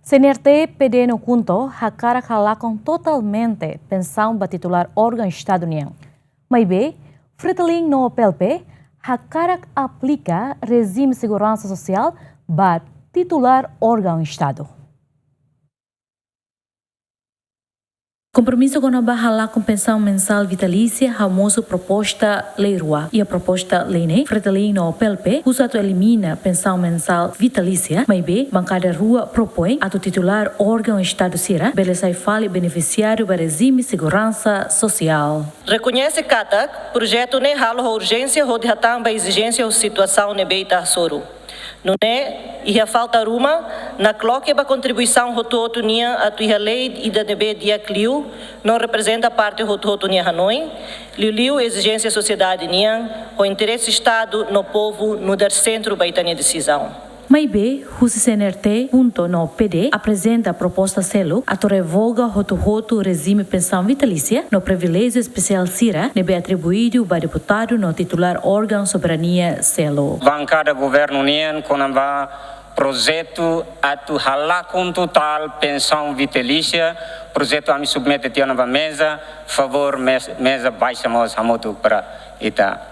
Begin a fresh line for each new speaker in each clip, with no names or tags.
CNRT PD no Kunto hakara halakon totalmente pensão ba titular órgão Estado União. Mas bem, Freteling no PLP hakara aplica regime de segurança social ba titular órgão Estado. Compromisso com a barra com pensão mensal vitalícia, famoso proposta lei rua e a proposta lei ne Freteling no PLP, usa to elimina pensão mensal vitalícia, mas bem, bancada rua propõe a titular órgão Estado Sira, beleza e fale beneficiário do regime de segurança social.
Reconhece CATAC, projeto ne halo urgência rode hatamba exigência ou situação ne beita soro. Não é? E a falta ruma na cloque a contribuição rototo nia a tua lei e da nebe dia cliu não representa a parte rototo nia Hanoi liu exigência sociedade nia o interesse estado no povo no dar centro baitania decisão.
Mas bem, o CNRT no PD apresenta a proposta selo a revoga o regime pensão vitalícia no privilégio especial Sira nebe atribuído para deputado no titular órgão soberania selo.
Bancada governo união com a projeto atu halakun total pensão vitalícia projeto a me submete na mesa favor mesa baixa mos hamotu para ita.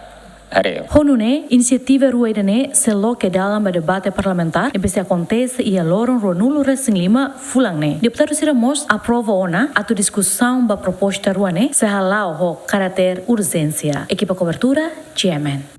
Honune, inisiativa ruedane selo que dalam debate parlamentar e acontece e a loron ronulo Racing Lima fulangne. Deputado Siramos aprova ona a discussão da proposta ruane se halau ho caráter urgência. Equipa cobertura, GMN.